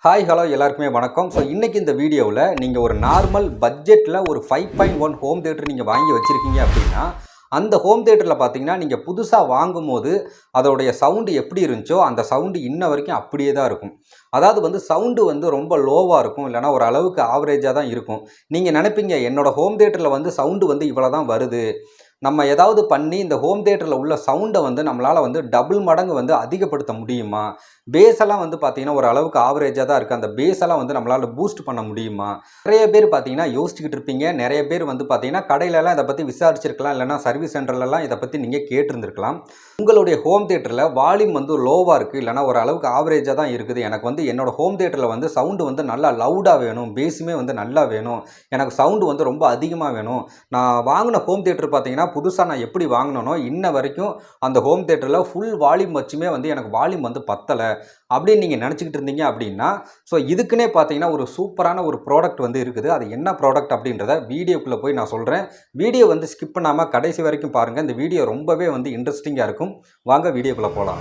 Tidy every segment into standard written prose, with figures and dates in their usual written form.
Hi hello எல்லாருக்குமே வணக்கம். So இன்றைக்கி இந்த வீடியோவில் நீங்கள் ஒரு நார்மல் பட்ஜெட்டில் ஒரு 5.1 ஹோம் தியேட்டர் நீங்கள் வாங்கி வச்சுருக்கீங்க அப்படின்னா, அந்த ஹோம் தியேட்டரில் பார்த்தீங்கன்னா நீங்கள் புதுசாக வாங்கும்போது அதோடைய சவுண்டு எப்படி இருந்துச்சோ அந்த சவுண்டு இன்ன வரைக்கும் அப்படியே தான் இருக்கும். அதாவது சவுண்டு ரொம்ப லோவாக இருக்கும், இல்லைனா ஒரு அளவுக்கு ஆவரேஜாக தான் இருக்கும். நீங்கள் நினைப்பீங்க என்னோடய ஹோம் தியேட்டரில் சவுண்டு இவ்வளோ தான் வருது, நம்ம ஏதாவது பண்ணி இந்த ஹோம் தியேட்டரில் உள்ள சவுண்டை நம்மளால் டபுள் மடங்கு அதிகப்படுத்த முடியுமா? பேஸெல்லாம் பார்த்தீங்கன்னா ஒரு அளவுக்கு ஆவரேஜாக தான் இருக்குது, அந்த பேஸெல்லாம் நம்மளால் பூஸ்ட் பண்ண முடியுமா? நிறைய பேர் பார்த்தீங்கன்னா யோசிச்சுக்கிட்டு இருப்பீங்க. நிறைய பேர் பார்த்தீங்கன்னா கடையிலலாம் இதை பற்றி விசாரிச்சிருக்கலாம், இல்லைனா சர்வீஸ் சென்டர்லலாம் இதை பற்றி நீங்கள் கேட்டிருந்துருக்கலாம். உங்களுடைய ஹோம் தியேட்டரில் வால்யூம் லோவாக இருக்குது, இல்லைனா ஒரு அளவுக்கு ஆவரேஜாக தான் இருக்குது, எனக்கு என்னோடய ஹோம் தியேட்டரில் சவுண்டு நல்லா லவுடாக வேணும், பேஸுமே நல்லா வேணும், எனக்கு சவுண்டு ரொம்ப அதிகமாக வேணும். நான் வாங்கின ஹோம் தியேட்டர் பார்த்தீங்கன்னா புதுசாக நான் எப்படி வாங்கினனோ இன்ன வரைக்கும் அந்த ஹோம் தியேட்டரில் ஃபுல் வால்யூம் வச்சுமே எனக்கு வால்யூம் பத்தலை அப்படின்னு நீங்கள் நினச்சிக்கிட்டு இருந்தீங்க அப்படின்னா, ஸோ இதுக்குன்னே பார்த்தீங்கன்னா ஒரு சூப்பரான ஒரு ப்ராடக்ட் இருக்குது. அது என்ன ப்ராடக்ட் அப்படின்றத வீடியோக்குள்ளே போய் நான் சொல்கிறேன். வீடியோ ஸ்கிப் பண்ணாமல் கடைசி வரைக்கும் பாருங்கள். இந்த வீடியோ ரொம்பவே இன்ட்ரெஸ்டிங்காக இருக்கும். வாங்க வீடியோக்குள்ளே போகலாம்.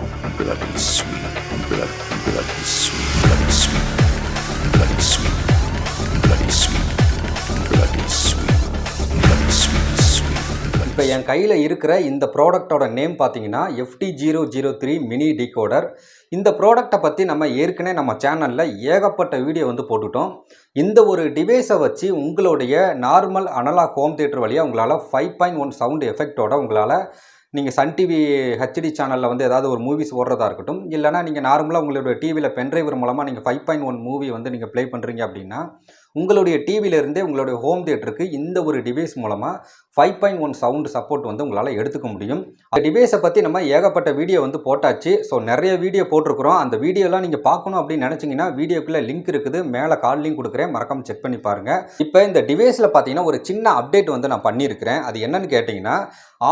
இப்போ என் கையில் இருக்கிற இந்த ப்ராடக்டோட நேம் பார்த்தீங்கன்னா FT003 மினி டிகோடர். இந்த ப்ராடக்டை பற்றி நம்ம ஏற்கனவே நம்ம சேனலில் ஏகப்பட்ட வீடியோ போட்டுட்டோம். இந்த ஒரு டிவைஸை வச்சு உங்களுடைய நார்மல் அனலாக் ஹோம் தியேட்டர் வழியாக உங்களால் 5.1 சவுண்ட் எஃபெக்டோட உங்களால் நீங்கள் சன் டிவி ஹெச்டி சேனலில் ஏதாவது ஒரு மூவிஸ் ஓடுறதா இருக்கட்டும், இல்லைனா நீங்கள் நார்மலாக உங்களுடைய டிவியில் பென்ட்ரைவர் மூலமாக நீங்கள் 5.1 மூவி நீங்கள் ப்ளே பண்ணுறீங்க அப்படின்னா உங்களுடைய டிவியிலேருந்தே உங்களுடைய ஹோம் தியேட்டருக்கு இந்த ஒரு டிவைஸ் மூலமாக 5.1 சவுண்டு சப்போர்ட் உங்களால் எடுத்துக்க முடியும். அந்த டிவைஸை பற்றி நம்ம ஏகப்பட்ட வீடியோ போட்டாச்சு. ஸோ நிறைய வீடியோ போட்டிருக்கிறோம். அந்த வீடியோலாம் நீங்கள் பார்க்கணும் அப்படின்னு நினச்சிங்கன்னா வீடியோக்குள்ளே லிங்க் இருக்குது, மேலே கால் லிங்க் கொடுக்குறேன், மறக்காம செக் பண்ணி பாருங்கள். இப்போ இந்த டிவைஸில் பார்த்தீங்கன்னா ஒரு சின்ன அப்டேட் நான் பண்ணியிருக்கிறேன். அது என்னன்னு கேட்டிங்கன்னா,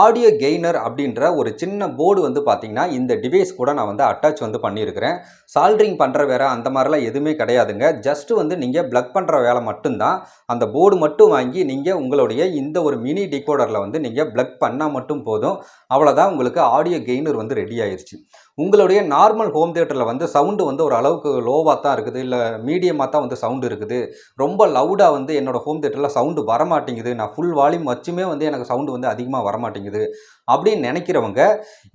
ஆடியோ கெய்னர் அப்படின்ற ஒரு சின்ன போர்டு பார்த்தீங்கன்னா இந்த டிவைஸ் கூட நான் அட்டாச் பண்ணியிருக்கிறேன். சால்ட்ரிங் பண்ணுற வேறு அந்த மாதிரிலாம் எதுவுமே கிடையாதுங்க. ஜஸ்ட்டு நீங்கள் ப்ளக் பண்ணுற வேலை மட்டும்தான். அந்த போர்டு மட்டும் வாங்கி நீங்கள் உங்களுடைய இந்த ஒரு மினி டிகோடரில் நீங்கள் ப்ளக் பண்ணால் மட்டும் போதும். அவ்வளோதான், உங்களுக்கு ஆடியோ கெய்னர் ரெடி ஆயிடுச்சு. உங்களுடைய நார்மல் ஹோம் தியேட்டரில் சவுண்டு ஒரு அளவுக்கு லோவாக தான் இருக்குது, இல்லை மீடியமாக தான் சவுண்டு இருக்குது, ரொம்ப லவுடாக என்னோடய ஹோம் தியேட்டரில் சவுண்டு வரமாட்டேங்குது, நான் ஃபுல் வால்யூம் வச்சுமே எனக்கு சவுண்டு அதிகமாக வரமாட்டேங்குது அப்படின்னு நினைக்கிறவங்க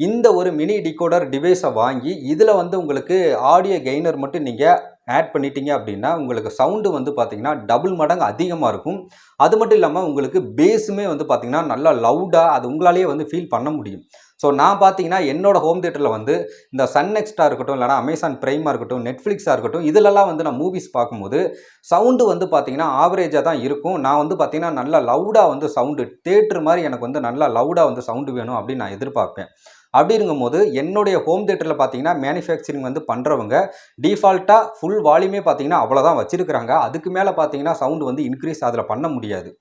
இந்த ஒரு மினி டிகோடர் டிவைஸை வாங்கி இதில் உங்களுக்கு ஆடியோ கெய்னர் மட்டும் நீங்கள் ஆட் பண்ணிட்டீங்க அப்படின்னா உங்களுக்கு சவுண்டு பார்த்தீங்கன்னா டபுள் மடங்கு அதிகமாக இருக்கும். அது மட்டும் இல்லாமல் உங்களுக்கு பேஸுமே பார்த்தீங்கன்னா நல்லா லவுடாக அது உங்களாலேயே ஃபீல் பண்ண முடியும். ஸோ நான் பார்த்தீங்கன்னா என்னோட ஹோம் தியேட்டரில் இந்த சன் நெக்ஸ்ட்டாக இருக்கட்டும், இல்லைனா அமேசான் பிரைமாக இருக்கட்டும், நெட்ஃப்ளிக்ஸாக இருக்கட்டும், இதிலெல்லாம் நான் மூவிஸ் பார்க்கும்போது சவுண்டு பார்த்தீங்கன்னா ஆவரேஜாக தான் இருக்கும். நான் பார்த்தீங்கன்னா நல்லா லவுடாக சவுண்டு தியேட்டர் மாதிரி எனக்கு நல்லா லவுடாக சவுண்டு வேணும் அப்படின்னு நான் எதிர்பார்ப்பேன். அப்படி இருக்கும்போது என்னுடைய ஹோம் தியேட்டரில் பார்த்தீங்கன்னா மேனுஃபேக்சரிங் பண்ணுறவங்க டிஃபால்ட்டாக ஃபுல் வால்யூமே பார்த்தீங்கன்னா அவ்வளோதான் வச்சுருக்கிறாங்க. அதுக்கு மேலே பார்த்தீங்கன்னா சவுண்டு இன்க்ரீஸ் அதில் பண்ண முடியாது.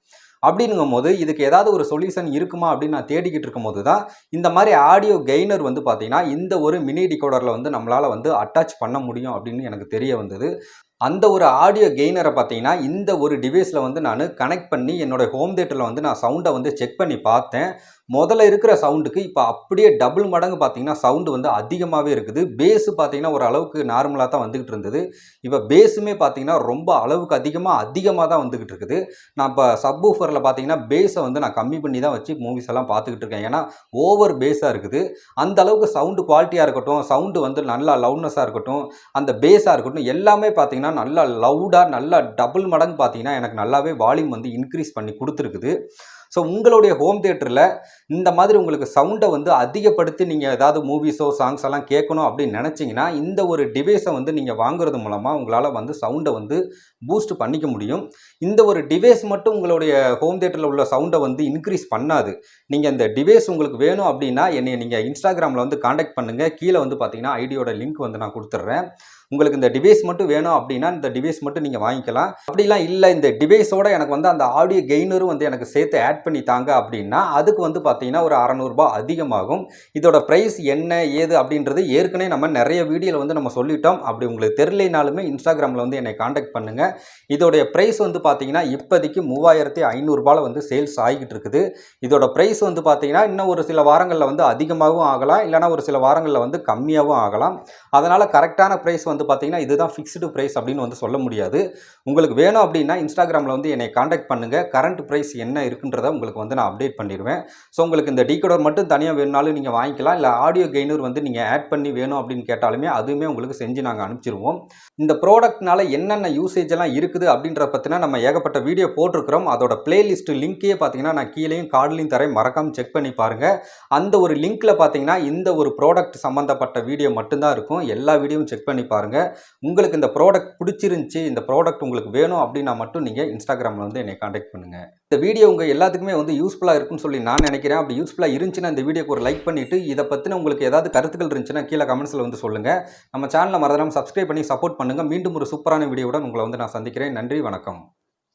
அப்படிங்கும்போது இதுக்கு ஏதாவது ஒரு சொல்யூஷன் இருக்குமா அப்படின்னு நான் தேடிக்கிட்டு இருக்கும்போது தான் இந்த மாதிரி ஆடியோ கெய்னர் பார்த்தீங்கன்னா இந்த ஒரு மினி டிகோடரில் நம்மளால் அட்டாச் பண்ண முடியும் அப்படின்னு எனக்கு தெரிய வந்தது. அந்த ஒரு ஆடியோ கெய்னரை பார்த்தீங்கன்னா இந்த ஒரு டிவைஸில் நான் கனெக்ட் பண்ணி என்னோடய ஹோம் தியேட்டரில் நான் சவுண்டை செக் பண்ணி பார்த்தேன். முதல்ல இருக்கிற சவுண்டுக்கு இப்போ அப்படியே டபுள் மடங்கு பார்த்தீங்கன்னா சவுண்டு அதிகமாகவே இருக்குது. பேஸு பார்த்தீங்கன்னா ஒரு அளவுக்கு நார்மலாக தான் வந்துக்கிட்டு இருந்தது. இப்போ பேஸுமே பார்த்தீங்கன்னா ரொம்ப அளவுக்கு அதிகமாக தான் வந்துக்கிட்டு இருக்குது. நான் இப்போ சப்வூஃபரில் பார்த்தீங்கன்னா பேஸை நான் கம்மி பண்ணி தான் வச்சு மூவிஸ் எல்லாம் பார்த்துக்கிட்டு இருக்கேன். ஏன்னா ஓவர் பேஸாக இருக்குது. அந்த அளவுக்கு சவுண்டு குவாலிட்டியாக இருக்கட்டும், சவுண்டு நல்லா லவுட்னஸாக இருக்கட்டும், அந்த பேஸாக இருக்கட்டும், எல்லாமே பார்த்தீங்கன்னா நல்லா லவுடாக நல்லா டபுள் மடங்கு பார்த்தீங்கன்னா எனக்கு நல்லாவே வால்யூம் இன்க்ரீஸ் பண்ணி கொடுத்துருக்குது. ஸோ உங்களுடைய ஹோம் தியேட்டரில் இந்த மாதிரி உங்களுக்கு சவுண்டை அதிகப்படுத்தி நீங்கள் ஏதாவது மூவிஸோ சாங்ஸ் எல்லாம் கேட்கணும் அப்படின்னு நினச்சிங்கன்னா இந்த ஒரு டிவைஸை நீங்கள் வாங்குறது மூலமாக உங்களால் சவுண்டை பூஸ்ட் பண்ணிக்க முடியும். இந்த ஒரு டிவைஸ் மட்டும் உங்களுடைய ஹோம் தியேட்டரில் உள்ள சவுண்டை இன்க்ரீஸ் பண்ணாது. நீங்கள் இந்த டிவைஸ் உங்களுக்கு வேணும் அப்படின்னா என்னை நீங்கள் இன்ஸ்டாகிராமில் காண்டாக்ட் பண்ணுங்கள். கீழே பார்த்தீங்கன்னா ஐடியோட லிங்க் நான் கொடுத்துட்றேன். உங்களுக்கு இந்த டிவைஸ் மட்டும் வேணும் அப்படின்னா இந்த டிவைஸ் மட்டும் நீங்கள் வாங்கிக்கலாம். அப்படிலாம் இல்லை இந்த டிவைஸோட எனக்கு அந்த ஆடியோ கெய்னரும் எனக்கு சேர்த்து ஆட் பண்ணி தாங்க அப்படின்னா அதுக்கு பார்த்தீங்கன்னா ஒரு ₹600 அதிகமாகும். இதோட ப்ரைஸ் என்ன ஏது அப்படின்றது ஏற்கனவே நம்ம நிறைய வீடியோவில் நம்ம சொல்லிட்டோம். அப்படி உங்களுக்கு தெரியலைனாலுமே இன்ஸ்டாகிராமில் என்னை காண்டாக்ட் பண்ணுங்கள். இதோடைய ப்ரைஸ் பார்த்தீங்கன்னா இப்போதைக்கு ₹3500 சேல்ஸ் ஆகிட்டு இருக்குது. இதோட ப்ரைஸ் பார்த்தீங்கன்னா இன்னும் ஒரு சில வாரங்களில் அதிகமாகவும் ஆகலாம், இல்லைனா ஒரு சில வாரங்களில் கம்மியாகவும் ஆகலாம். அதனால் கரெக்டான ப்ரைஸ் வந்து பார்த்தீங்கன்னா இதுதான் ஃபிக்ஸ்டு ப்ரைஸ் அப்படின்னு வந்து சொல்ல முடியாது. உங்களுக்கு வேணும் அப்படின்னா இன்ஸ்டாகிராமில் வந்து என்னை காண்டாக்ட் பண்ணுங்கள். கரண்ட் ப்ரைஸ் என்ன இருக்குன்றதை உங்களுக்கு வந்து நான் அப்டேட் பண்ணிடுவேன். ஸோ உங்களுக்கு இந்த டீகோடர் மட்டும் தனியாக வேணுனாலும் நீங்கள் வாங்கிக்கலாம். இல்லை ஆடியோ கெய்னர் வந்து நீங்கள் ஆட் பண்ணி வேணும் அப்படின்னு கேட்டாலுமே அதுவுமே உங்களுக்கு செஞ்சு நாங்கள் அனுப்பிச்சிருவோம். இந்த ப்ராடக்ட்னால என்னென்ன யூசேஜ் எல்லாம் இருக்குது அப்படின்ற பற்றினா நம்ம ஏகப்பட்ட வீடியோ போட்டிருக்கிறோம். அதோட பிளேலிஸ்ட் லிங்கையே பார்த்தீங்கன்னா நான் கீழேயும் கார்ட்லையும் தரேன், மறக்காமல் செக் பண்ணி பாருங்கள். அந்த ஒரு லிங்க்கில் பார்த்தீங்கன்னா இந்த ஒரு ப்ராடக்ட் சம்மந்தப்பட்ட வீடியோ மட்டும்தான் இருக்கும். எல்லா வீடியோவும் செக் பண்ணி பாருங்கள். உங்களுக்கு இந்த ப்ராடக்ட் பிடிச்சிருந்துச்சி, இந்த ப்ராடக்ட் உங்களுக்கு வேணும் அப்படின்னா மட்டும் நீங்கள் இன்ஸ்டாகிராமில் வந்து என்னை காண்டாக்ட் பண்ணுங்கள். இந்த வீடியோ உங்கள் எல்லாத்துக்குமே வந்து யூஸ்ஃபுல்லாக இருக்குன்னு சொல்லி நான் நினைக்கிறேன். அப்படி யூஸ்ஃபுல்லாக இருந்துச்சுன்னா இந்த வீடியோக்கு ஒரு லைக் பண்ணிவிட்டு இதை பற்றின உங்களுக்கு ஏதாவது கருத்துக்கள் இருந்துச்சுன்னா கீழே கமெண்ட்ஸில் வந்து சொல்லுங்கள். நம்ம சேனலை மறந்துடாமல் சப்ஸ்கிரைப் பண்ணி சப்போர்ட் பண்ணுங்கள். மீண்டும் ஒரு சூப்பரான வீடியோவுடன் உங்களை வந்து நான் சந்திக்கிறேன். நன்றி, வணக்கம்.